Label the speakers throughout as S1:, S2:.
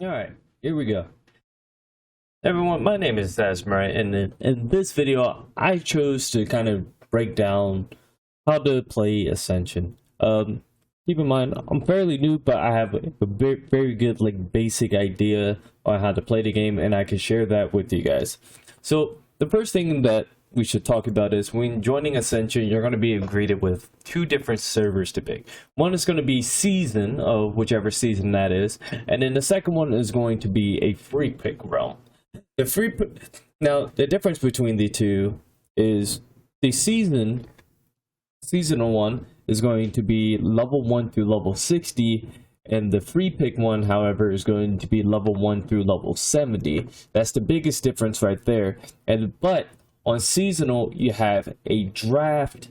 S1: Alright, here we go. Everyone, my name is Asmar, and in this video, I chose to kind of break down how to play Ascension. Keep in mind, I'm fairly new, but I have a very good, like, basic idea on how to play the game, and I can share that with you guys. So, the first thing that we should talk about is when joining Ascension, you're going to be greeted with two different servers to pick. One is going to be season, of whichever season that is, and then the second one is going to be a free pick realm. Now the difference between the two is the seasonal one is going to be level 1 through level 60, and the free pick one, however, is going to be level 1 through level 70. That's the biggest difference right there. But on seasonal, you have a draft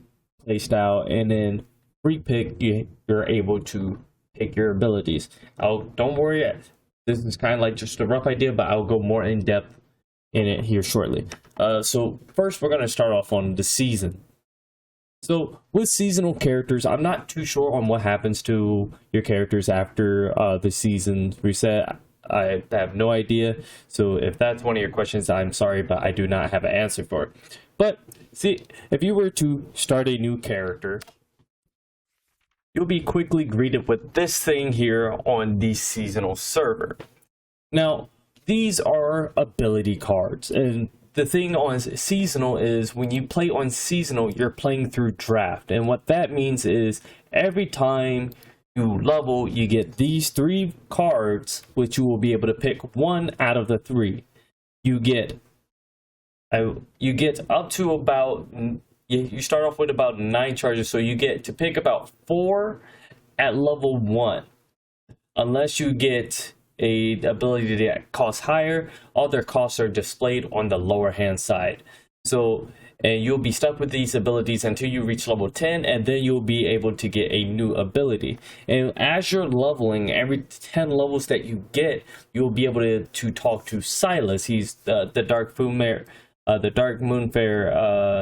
S1: playstyle, and then free pick, you're able to pick your abilities. Don't worry, this is kind of like just a rough idea, but I'll go more in depth in it here shortly. So first, we're going to start off on the season. So with seasonal characters, I'm not too sure on what happens to your characters after the season reset. I have no idea. So if that's one of your questions, I'm sorry, but I do not have an answer for it. But see, if you were to start a new character, you'll be quickly greeted with this thing here on the seasonal server. Now, these are ability cards, and the thing on seasonal is when you play on seasonal, you're playing through draft, and what that means is every time you level, you get these 3 cards, which you will be able to pick one out of the 3. You get up to about, you start off with about 9 charges, so you get to pick about 4 at level 1, unless you get a ability that costs higher. All their costs are displayed on the lower hand side. So, and you'll be stuck with these abilities until you reach level 10, and then you'll be able to get a new ability. And as you're leveling, every 10 levels that you get, you'll be able to talk to Silas. He's the Dark Moonfair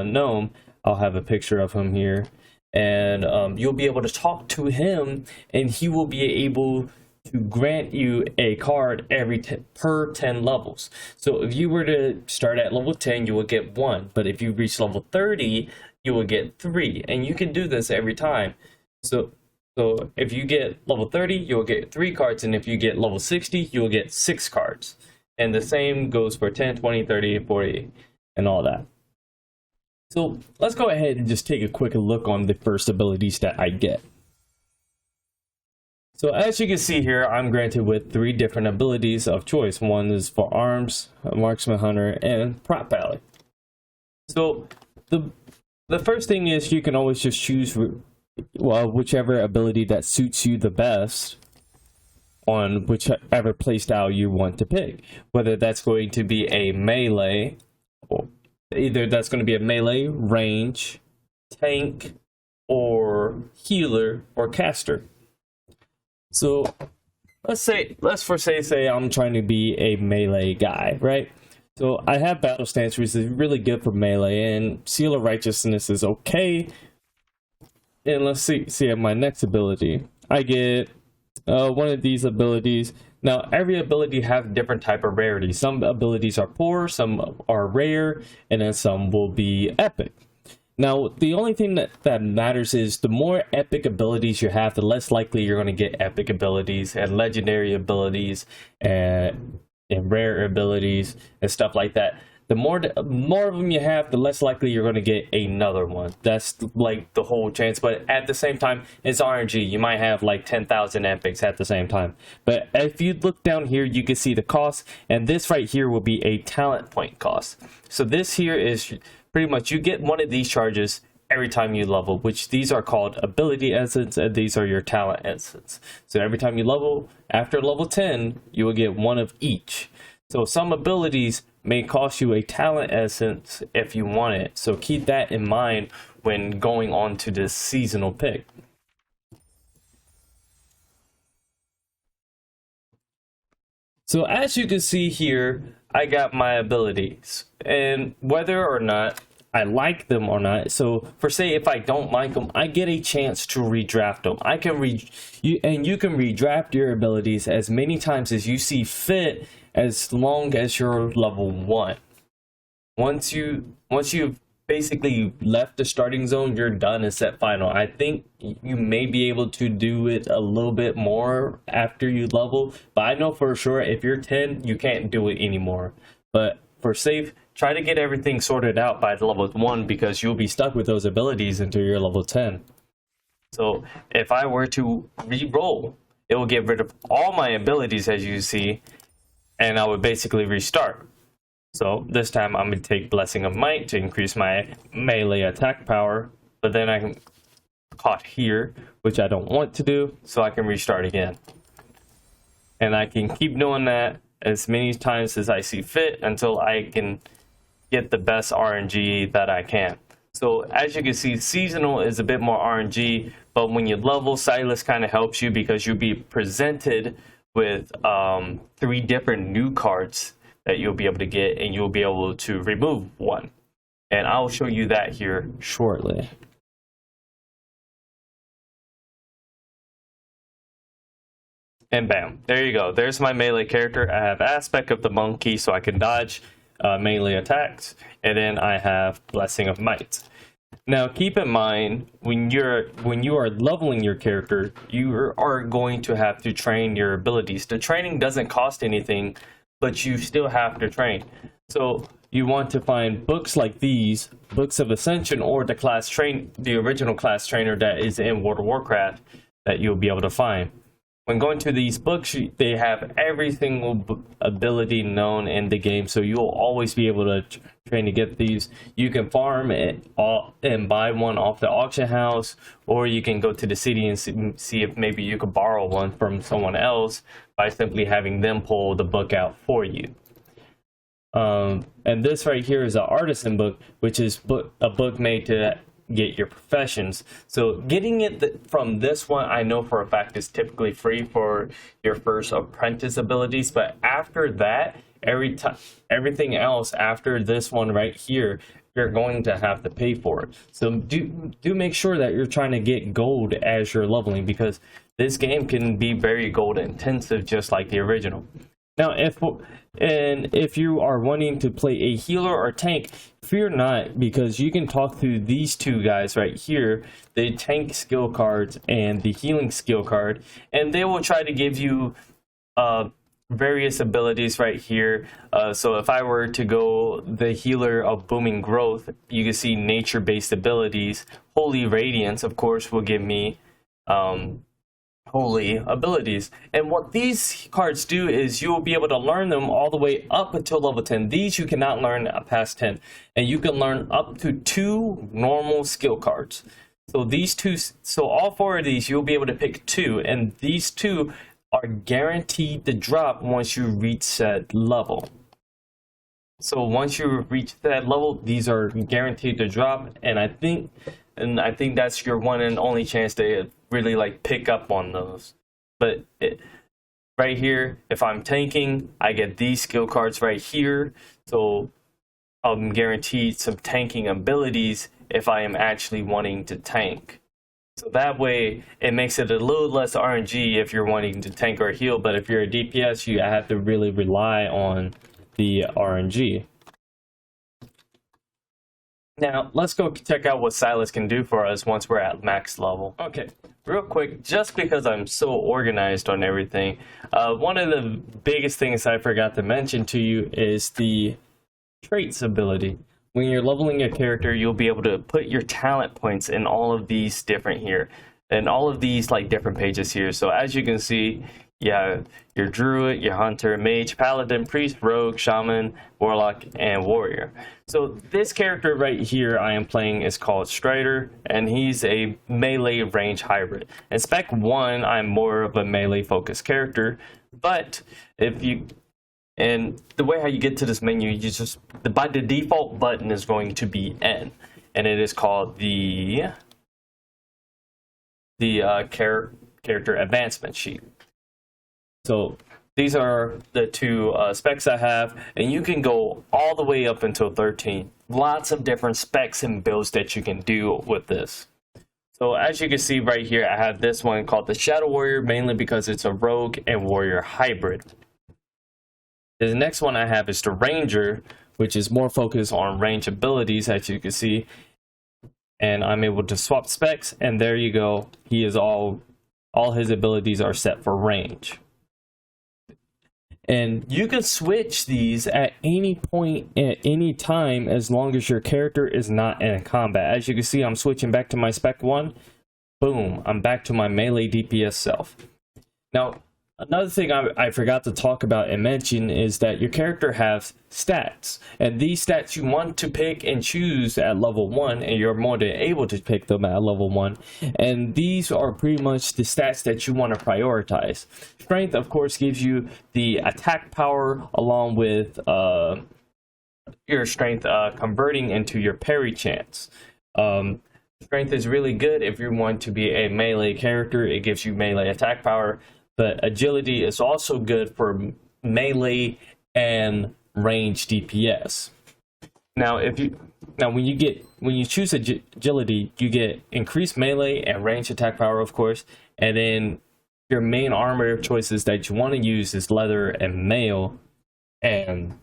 S1: gnome. I'll have a picture of him here, and you'll be able to talk to him, and he will be able to grant you a card per 10 levels. So if you were to start at level 10, you will get 1, but if you reach level 30, you will get 3, and you can do this every time. So if you get level 30, you will get 3 cards, and if you get level 60, you will get 6 cards. And the same goes for 10, 20, 30, 40, and all that. So let's go ahead and just take a quick look on the first abilities that I get. So as you can see here, I'm granted with 3 different abilities of choice. One is for arms, marksman hunter, and prop valley. So the first thing is you can always just choose whichever ability that suits you the best on whichever playstyle you want to pick. Whether that's going to be a melee, or either that's going to be a melee, range, tank, or healer, or caster. So let's say I'm trying to be a melee guy, right? So I have battle stance, which is really good for melee, and seal of righteousness is okay. And let's see at my next ability. I get one of these abilities. Now every ability has different type of rarity. Some abilities are poor, some are rare, and then some will be epic. Now, the only thing that matters is the more epic abilities you have, the less likely you're going to get epic abilities and legendary abilities and rare abilities and stuff like that. The more of them you have, the less likely you're going to get another one. That's like the whole chance. But at the same time, it's RNG. You might have like 10,000 epics at the same time. But if you look down here, you can see the cost. And this right here will be a talent point cost. So this here is pretty much you get one of these charges every time you level, which these are called ability essence, and these are your talent essence. So every time you level, after level 10, you will get one of each. So some abilities may cost you a talent essence if you want it. So keep that in mind when going on to this seasonal pick. So as you can see here, I got my abilities, and whether or not I like them or not. So for say if I don't like them, I get a chance to redraft them. I can you can redraft your abilities as many times as you see fit, as long as you're level 1. Once you've basically left the starting zone, you're done and set final. I think you may be able to do it a little bit more after you level, but I know for sure if you're 10, you can't do it anymore. But for safe, try to get everything sorted out by level 1, because you'll be stuck with those abilities until you're level 10. So if I were to re-roll, it will get rid of all my abilities, as you see, and I would basically restart. So this time I'm going to take Blessing of Might to increase my melee attack power, but then I'm caught here, which I don't want to do, so I can restart again. And I can keep doing that as many times as I see fit until I can get the best RNG that I can. So as you can see, seasonal is a bit more RNG, but when you level, Silas kind of helps you because you'll be presented with 3 different new cards that you'll be able to get, and you'll be able to remove 1. And I'll show you that here shortly. And bam, there you go. There's my melee character. I have Aspect of the Monkey, so I can dodge melee attacks, and then I have Blessing of Might. Now keep in mind, when you are leveling your character, you are going to have to train your abilities. The training doesn't cost anything, but you still have to train. So you want to find books like these, books of Ascension, or the original class trainer that is in World of Warcraft that you'll be able to find. When going to these books, they have every single ability known in the game, so you'll always be able to train to get these. You can farm it and buy one off the auction house, or you can go to the city and see if maybe you could borrow one from someone else by simply having them pull the book out for you. And this right here is an Artisan Book, which is a book made to get your professions. So getting it from this one, I know for a fact, is typically free for your first apprentice abilities, but after that, everything else after this one right here, you're going to have to pay for it. So do make sure that you're trying to get gold as you're leveling, because this game can be very gold intensive, just like the original. Now, if you are wanting to play a healer or tank, fear not, because you can talk to these 2 guys right here, the tank skill cards and the healing skill card, and they will try to give you various abilities right here. So if I were to go the healer of Booming Growth, you can see nature-based abilities. Holy Radiance, of course, will give me holy abilities, and what these cards do is you will be able to learn them all the way up until level 10. These you cannot learn past 10, and you can learn up to 2 normal skill cards. So all 4 of these you'll be able to pick 2, and these 2 are guaranteed to drop once you reach that level. So once you reach that level, these are guaranteed to drop, and I think that's your one and only chance to really pick up on those. But right here, if I'm tanking, I get these skill cards right here, so I'm guaranteed some tanking abilities if I am actually wanting to tank. So that way, it makes it a little less RNG if you're wanting to tank or heal, but if you're a DPS, you have to really rely on the RNG. Now, let's go check out what Silas can do for us once we're at max level. Okay, real quick, just because I'm so organized on everything, one of the biggest things I forgot to mention to you is the traits ability. When you're leveling a character, you'll be able to put your talent points in all of these different here, and all of these different pages here. So as you can see, yeah, your druid, your hunter, mage, paladin, priest, rogue, shaman, warlock, and warrior. So this character right here I am playing is called Strider, and he's a melee range hybrid. In spec 1, I'm more of a melee focused character, but and the way how you get to this menu, you just, by the default button is going to be N, and it is called the character advancement sheet. So these are the two specs I have, and you can go all the way up until 13. Lots of different specs and builds that you can do with this. So as you can see right here, I have this one called the Shadow Warrior, mainly because it's a rogue and warrior hybrid. The next one I have is the Ranger, which is more focused on range abilities, as you can see. And I'm able to swap specs, and there you go. He is all his abilities are set for range. And you can switch these at any point at any time as long as your character is not in combat. As you can see, I'm switching back to my spec 1. Boom, I'm back to my melee DPS self. Now, another thing I forgot to talk about and mention is that your character has stats. And these stats you want to pick and choose at level 1, and you're more than able to pick them at level 1. And these are pretty much the stats that you want to prioritize. Strength, of course, gives you the attack power along with your strength converting into your parry chance. Strength is really good if you want to be a melee character. It gives you melee attack power. But agility is also good for melee and range DPS. Now, when you choose agility, you get increased melee and range attack power, of course, and then your main armor choices that you want to use is leather and mail, and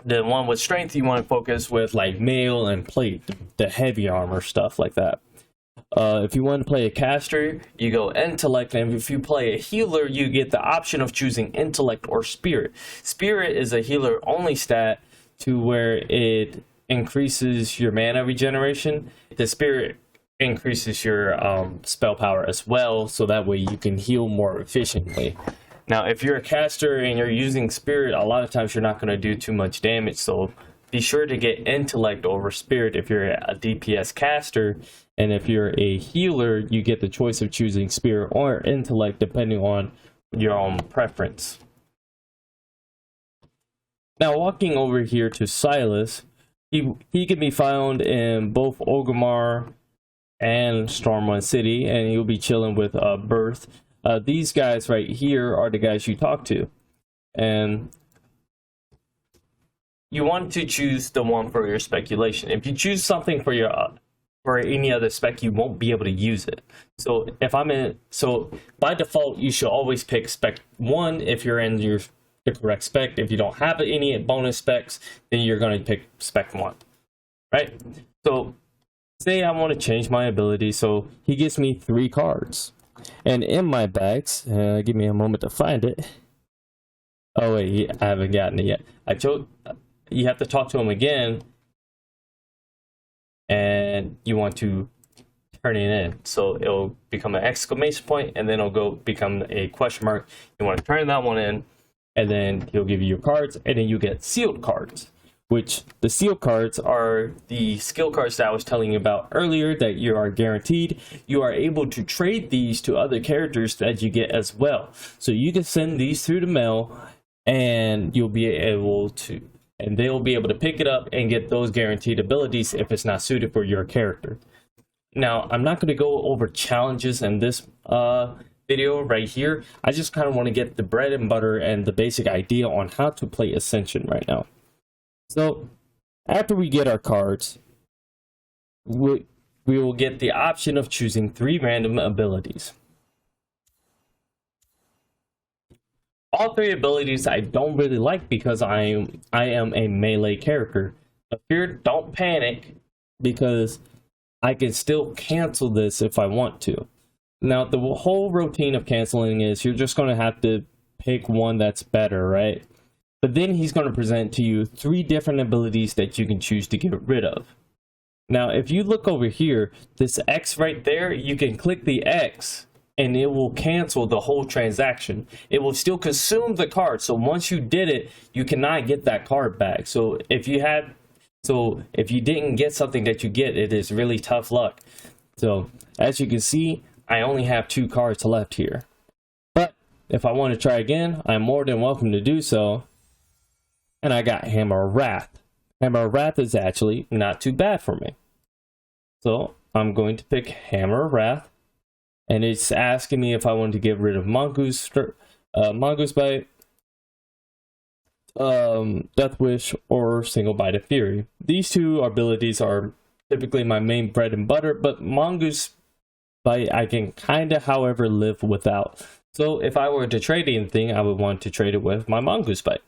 S1: the one with strength you want to focus with like mail and plate, the heavy armor stuff like that. If you want to play a caster, you go intellect, and if you play a healer, you get the option of choosing intellect or spirit. Spirit is a healer only stat to where it increases your mana regeneration. The spirit increases your spell power as well, so that way you can heal more efficiently. Now, if you're a caster and you're using spirit, a lot of times you're not going to do too much damage, so be sure to get intellect over spirit if you're a DPS caster. And if you're a healer, you get the choice of choosing spirit or intellect depending on your own preference. Now, walking over here to Silas, he can be found in both Orgrimmar and Stormwind City, and he'll be chilling with Birth. These guys right here are the guys you talk to, and you want to choose the one for your speculation. If you choose something for your for any other spec, you won't be able to use it. So by default, you should always pick spec 1 if you're in the correct spec. If you don't have any bonus specs, then you're going to pick spec 1, right? So say I want to change my ability, so he gives me 3 cards, and in my bags, give me a moment to find it. Oh wait, I haven't gotten it yet. You have to talk to him again, and you want to turn it in. So it'll become an exclamation point, and then it'll become a question mark. You want to turn that one in, and then he'll give you your cards, and then you get sealed cards, which the sealed cards are the skill cards that I was telling you about earlier that you are guaranteed. You are able to trade these to other characters that you get as well. So you can send these through the mail, and you'll be able to, and they'll be able to pick it up and get those guaranteed abilities if it's not suited for your character. Now, I'm not going to go over challenges in this video right here. I just kind of want to get the bread and butter and the basic idea on how to play Ascension right now. So, after we get our cards, we will get the option of choosing 3 random abilities. All 3 abilities I don't really like because I am a melee character. But here, don't panic, because I can still cancel this if I want to. Now, the whole routine of canceling is you're just going to have to pick one that's better, right? But then he's going to present to you 3 different abilities that you can choose to get rid of. Now, if you look over here, this X right there, you can click the X, and it will cancel the whole transaction. It will still consume the card. So once you did it, you cannot get that card back. So if you didn't get something that you get, it is really tough luck. So as you can see, I only have 2 cards left here. But if I want to try again, I'm more than welcome to do so. And I got Hammer of Wrath. Hammer of Wrath is actually not too bad for me. So I'm going to pick Hammer of Wrath. And it's asking me if I want to get rid of Mongoose Bite, Death Wish, or Single Bite Fury. These two abilities are typically my main bread and butter, but Mongoose Bite I can kind of, however, live without. So if I were to trade anything, I would want to trade it with my Mongoose Bite.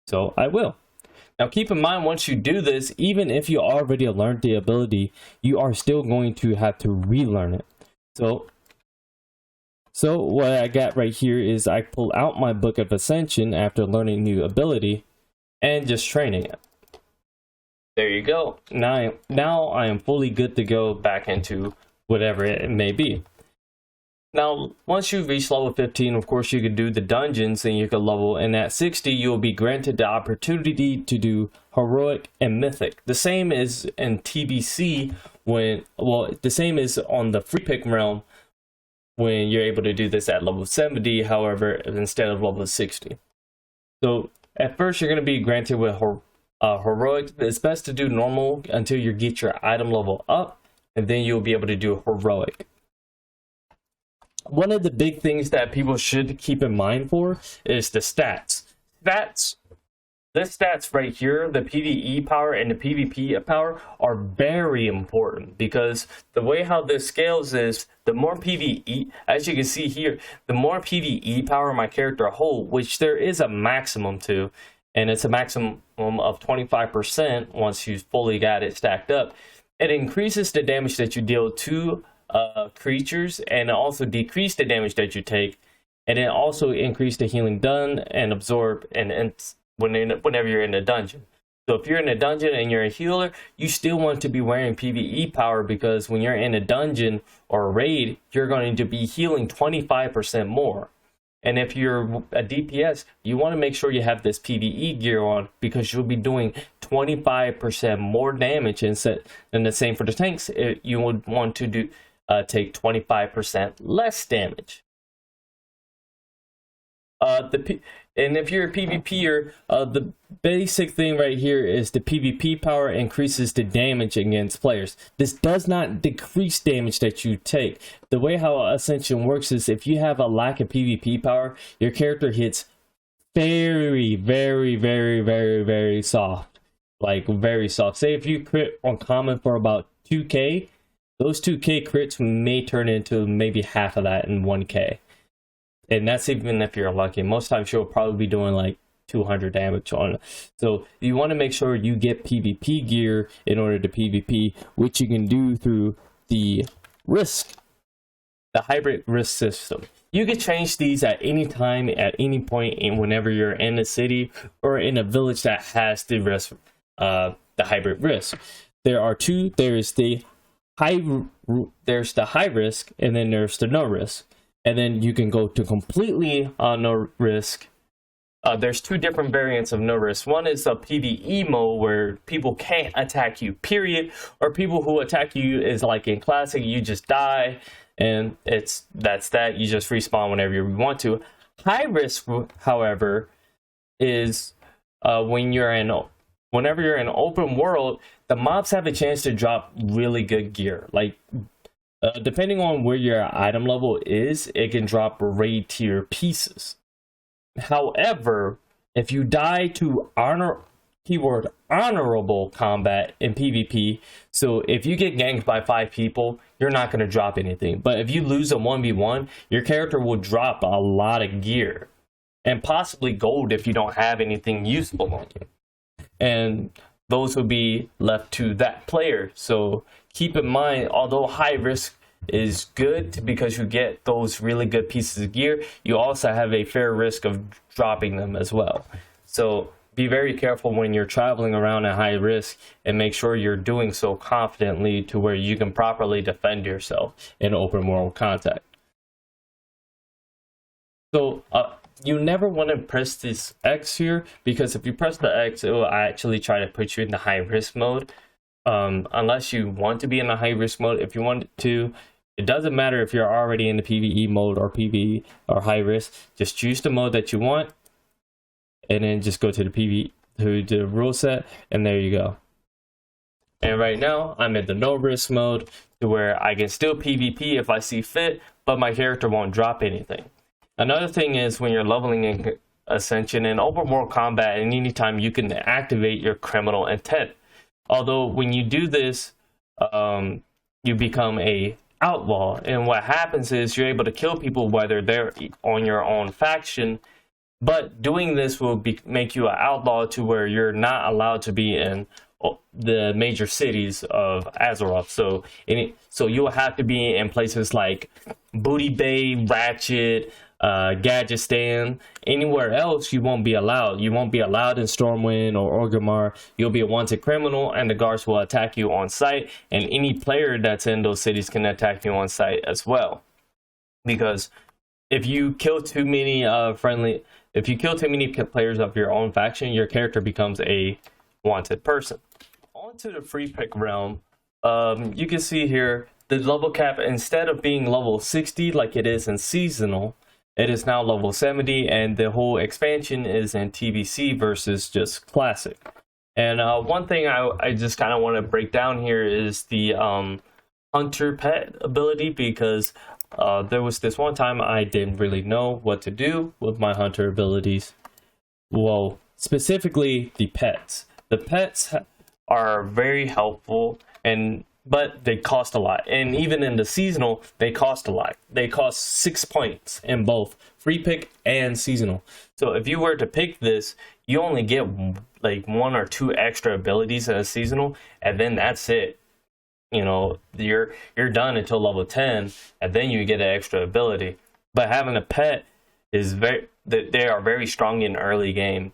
S1: So I will. Now keep in mind, once you do this, even if you already learned the ability, you are still going to have to relearn it. So what I got right here is I pull out my Book of Ascension after learning new ability and just training it. There you go. Now I am fully good to go back into whatever it may be. Now, once you reach level 15, of course, you can do the dungeons and you can level. And at 60, you'll be granted the opportunity to do Heroic and Mythic. The same is in TBC the same is on the free pick realm when you're able to do this at level 70, however, instead of level 60. So at first, you're going to be granted with Heroic. It's best to do normal until you get your item level up, and then you'll be able to do Heroic. One of the big things that people should keep in mind for is the stats. This stats right here, the PvE power and the PvP power, are very important, because the way how this scales is the more PvE, as you can see here, the more PvE power my character holds, which there is a maximum to, and it's a maximum of 25% once you fully got it stacked up. It increases the damage that you deal to creatures, and also decrease the damage that you take, and then also increase the healing done and absorb whenever you're in a dungeon. So if you're in a dungeon and you're a healer, you still want to be wearing PvE power, because when you're in a dungeon or a raid, you're going to be healing 25% more. And if you're a DPS, you want to make sure you have this PvE gear on, because you'll be doing 25% more damage and the same for the tanks. You would want to take 25% less damage. And if you're a PvPer, the basic thing right here is the PvP power increases the damage against players. This does not decrease damage that you take. The way how Ascension works is if you have a lack of PvP power, your character hits very, very, very, very, very soft. Like very soft. Say if you crit on common for about 2k, those 2k crits may turn into maybe half of that in 1k. And that's even if you're lucky. Most times you'll probably be doing like 200 damage on it. So you want to make sure you get PvP gear in order to PvP, which you can do through the hybrid risk system. You can change these at any time, at any point, and whenever you're in a city or in a village that has the risk, the hybrid risk. There are two. There's the high risk, and then there's the no risk. And then you can go to completely no risk. There's two different variants of no risk. One is a PvE mode where people can't attack you, period. Or people who attack you is like in classic, you just die, and that's that. You just respawn whenever you want to. High risk, however, is whenever you're in open world, the mobs have a chance to drop really good gear. Like depending on where your item level is, it can drop raid tier pieces. However, if you die to honorable combat in PvP, so if you get ganked by 5 people, you're not going to drop anything. But if you lose a 1v1, your character will drop a lot of gear, and possibly gold if you don't have anything useful on you. And those will be left to that player. So keep in mind, although high risk is good because you get those really good pieces of gear, you also have a fair risk of dropping them as well. So be very careful when you're traveling around at high risk, and make sure you're doing so confidently to where you can properly defend yourself in open world contact. So you never want to press this X here, because if you press the X, it will actually try to put you in the high risk mode. Unless you want to be in the high risk mode. If you want to, it doesn't matter if you're already in the PvE mode or PvE or high risk. Just choose the mode that you want, and then just go to the the rule set, and there you go. And right now I'm in the no risk mode, to where I can still PvP if I see fit, but my character won't drop anything. Another thing is, when you're leveling Ascension and overworld combat, and anytime you can activate your criminal intent. Although when you do this, you become a outlaw, and what happens is you're able to kill people whether they're on your own faction, but doing this will make you an outlaw to where you're not allowed to be in the major cities of Azeroth. So you'll have to be in places like Booty Bay, Ratchet, Gadgetstan. Anywhere else you won't be allowed. You won't be allowed in Stormwind or Orgrimmar. You'll be a wanted criminal, and the guards will attack you on sight, and any player that's in those cities can attack you on sight as well. Because if you kill too many players of your own faction, your character becomes a wanted person. On to the free pick realm. You can see here the level cap, instead of being level 60 like it is in seasonal, it is now level 70, and the whole expansion is in TBC versus just classic. And one thing I just kind of want to break down here is the hunter pet ability, because there was this one time I didn't really know what to do with my hunter abilities. Well, specifically the pets. The pets are very helpful, but they cost a lot. And even in the seasonal, they cost a lot. They cost 6 points in both free pick and seasonal. So if you were to pick this, you only get like 1 or 2 extra abilities in a seasonal, and then that's it. You know, you're done until level 10, and then you get an extra ability. But having a pet is they are very strong in early game.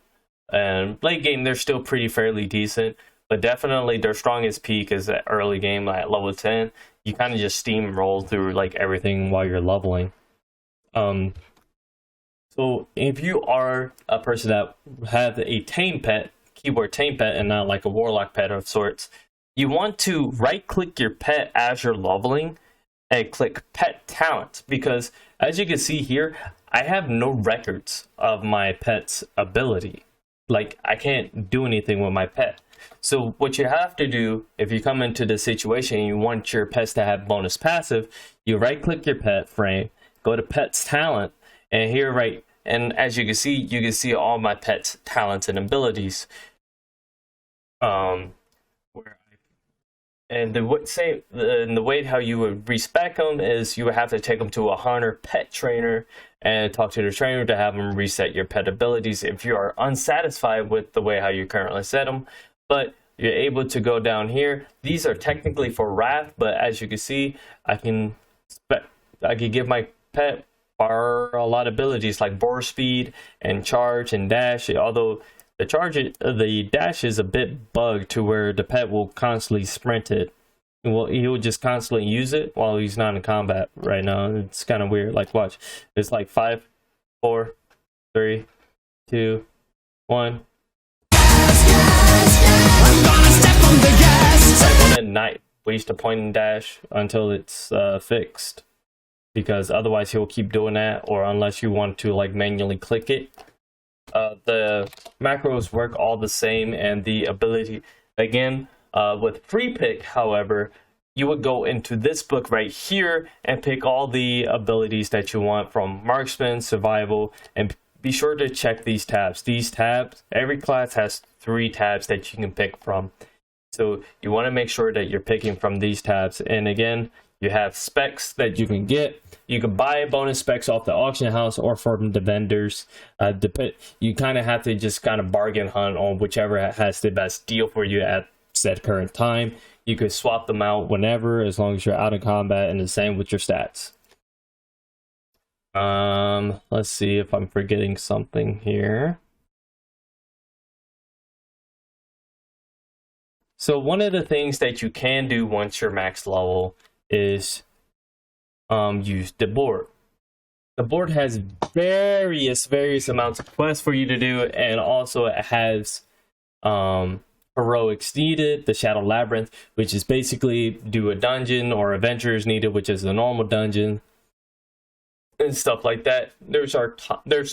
S1: And late game, they're still fairly decent. But definitely their strongest peak is at early game at level 10. You kind of just steamroll through like everything while you're leveling. So if you are a person that have a tame pet, keyword tame pet, and not like a warlock pet of sorts, you want to right click your pet as you're leveling and click pet talent, because as you can see here, I have no records of my pet's ability. Like, I can't do anything with my pet. So what you have to do, if you come into this situation and you want your pets to have bonus passive, you right click your pet frame, go to pet's talent, and here and as you can see all my pet's talents and abilities. And the way how you would respec them is you would have to take them to a hunter pet trainer and talk to the trainer to have them reset your pet abilities if you are unsatisfied with the way how you currently set them. But you're able to go down here. These are technically for wrath, but as you can see, I can give my pet a lot of abilities like boar speed and charge and dash. Although the dash is a bit bugged to where the pet will constantly sprint it. Well, he will just constantly use it while he's not in combat right now. It's kind of weird. Like, watch. It's like 5, 4, 3, 2, 1. At night, waste a point and dash until it's fixed, because otherwise he'll keep doing that, or unless you want to like manually click it. The macros work all the same, and the ability again with free pick, however, you would go into this book right here and pick all the abilities that you want from marksman, survival, and be sure to check these tabs. These tabs, every class has 3 tabs that you can pick from. So you want to make sure that you're picking from these tabs. And again, you have specs that you can get. You can buy bonus specs off the auction house or from the vendors. You kind of have to just kind of bargain hunt on whichever has the best deal for you at said current time. You could swap them out whenever, as long as you're out of combat, and the same with your stats. Let's see if I'm forgetting something here. So one of the things that you can do once you're max level is use the board. The board has various amounts of quests for you to do, and also it has heroics needed, the Shadow Labyrinth, which is basically do a dungeon, or adventures needed, which is the normal dungeon, and stuff like that. There's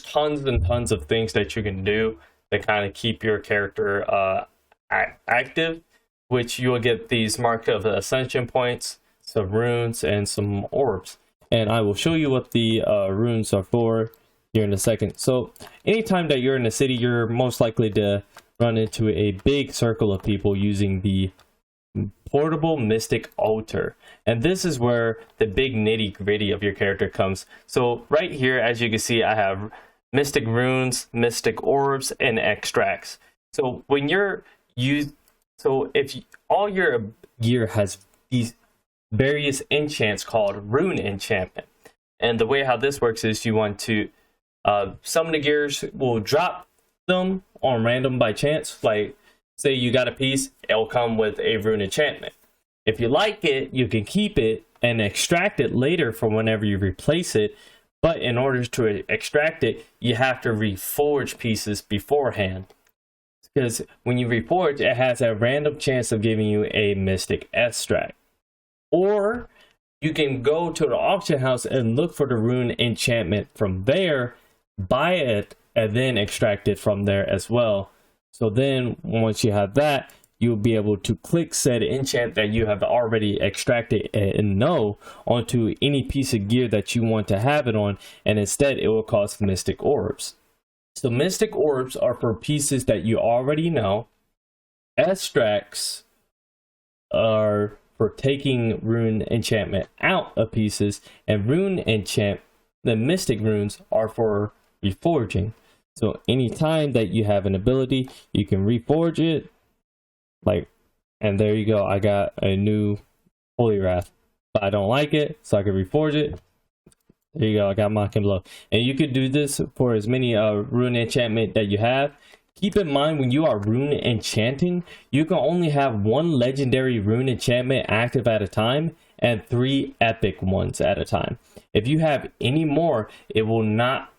S1: tons and tons of things that you can do that kind of keep your character active, which you will get these mark of Ascension points, some runes, and some orbs. And I will show you what the runes are for here in a second. So anytime that you're in a city, you're most likely to run into a big circle of people using the portable mystic altar, and this is where the big nitty-gritty of your character comes. So right here, as you can see, I have mystic runes, mystic orbs, and extracts. So when if all your gear has these various enchants called Rune Enchantment, and the way how this works is you want to some of the gears will drop them on random by chance. Like say you got a piece, it'll come with a Rune Enchantment. If you like it, you can keep it and extract it later for whenever you replace it. But in order to extract it, you have to reforge pieces beforehand. Because when you reforge, it has a random chance of giving you a mystic extract. Or you can go to the auction house and look for the Rune Enchantment from there, buy it, and then extract it from there as well. So then once you have that, you'll be able to click said enchant that you have already extracted and know onto any piece of gear that you want to have it on, and instead it will cost mystic orbs. So mystic orbs are for pieces that you already know. Extracts are for taking Rune Enchantment out of pieces, and Rune Enchant, the mystic runes, are for reforging. So anytime that you have an ability, you can reforge it. And there you go. I got a new Holy Wrath, but I don't like it, so I can reforge it. There you go. I got Mock and Blow, and you could do this for as many Rune Enchantment that you have. Keep in mind, when you are Rune Enchanting, you can only have one legendary Rune Enchantment active at a time and 3 epic ones at a time. If you have any more, it will not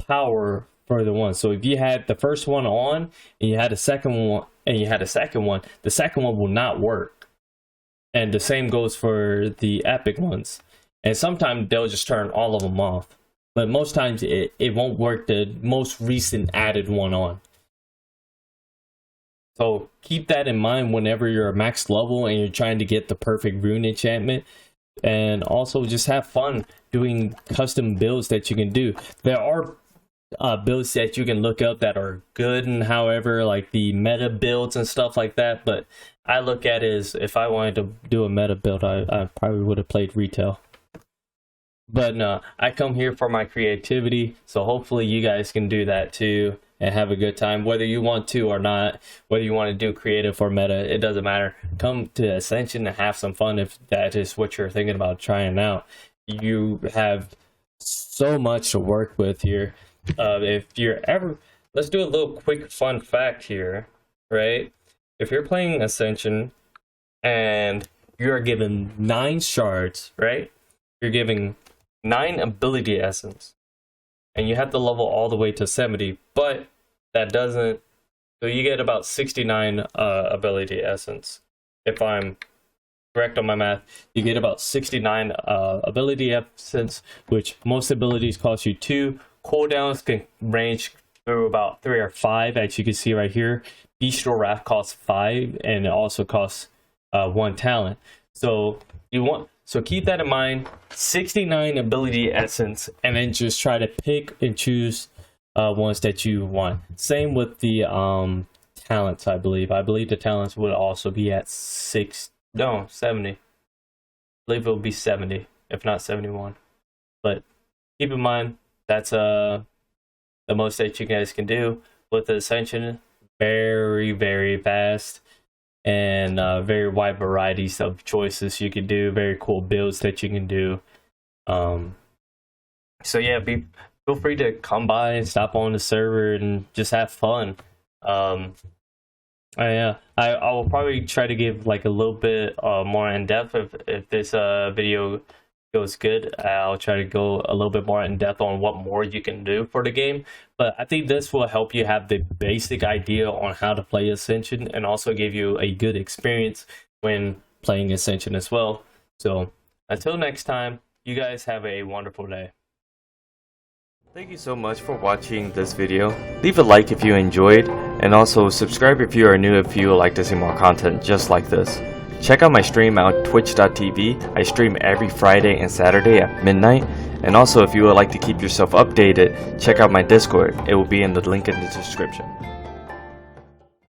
S1: power further one. So if you had the first one on and you had a second one, the second one will not work. And the same goes for the epic ones. And sometimes they'll just turn all of them off. But most times it won't work the most recent added one on. So keep that in mind whenever you're max level and you're trying to get the perfect Rune Enchantment. And also just have fun doing custom builds that you can do. There are builds that you can look up that are good, and however, like the meta builds and stuff like that, but I look at it as if I wanted to do a meta build, I probably would have played retail. But no, I come here for my creativity, so hopefully you guys can do that too and have a good time, whether you want to or not. Whether you want to do creative or meta, it doesn't matter. Come to Ascension and have some fun if that is what you're thinking about trying out. You have so much to work with here. If you're ever, let's do a little quick fun fact here, right? If you're playing Ascension and you're given 9 shards, right? You're giving 9 ability essence, and you have to level all the way to 70, but that doesn't, so you get about 69 ability essence. If I'm correct on my math, you get about 69 ability essence, which most abilities cost you 2. Cooldowns can range through about 3 or 5, as you can see right here. Bestial Wrath costs 5, and it also costs 1 talent. So keep that in mind. 69 ability essence, and then just try to pick and choose ones that you want. Same with the talents, I believe. I believe the talents would also be at 70. I believe it will be 70, if not 71. But keep in mind, that's the most that you guys can do with the Ascension. Very, very fast, and very wide varieties of choices you can do. Very cool builds that you can do. So yeah, feel free to come by and stop on the server and just have fun. I will probably try to give like a little bit more in depth if this video goes good. I'll try to go a little bit more in depth on what more you can do for the game, but I think this will help you have the basic idea on how to play Ascension, and also give you a good experience when playing Ascension as well. So until next time, you guys have a wonderful day. Thank you so much for watching this video. Leave a like if you enjoyed, and also subscribe if you are new if you would like to see more content just like this.
S2: Check out my stream on twitch.tv. I stream every Friday and Saturday at midnight. And also, if you would like to keep yourself updated, check out my Discord. It will be in the link in the description.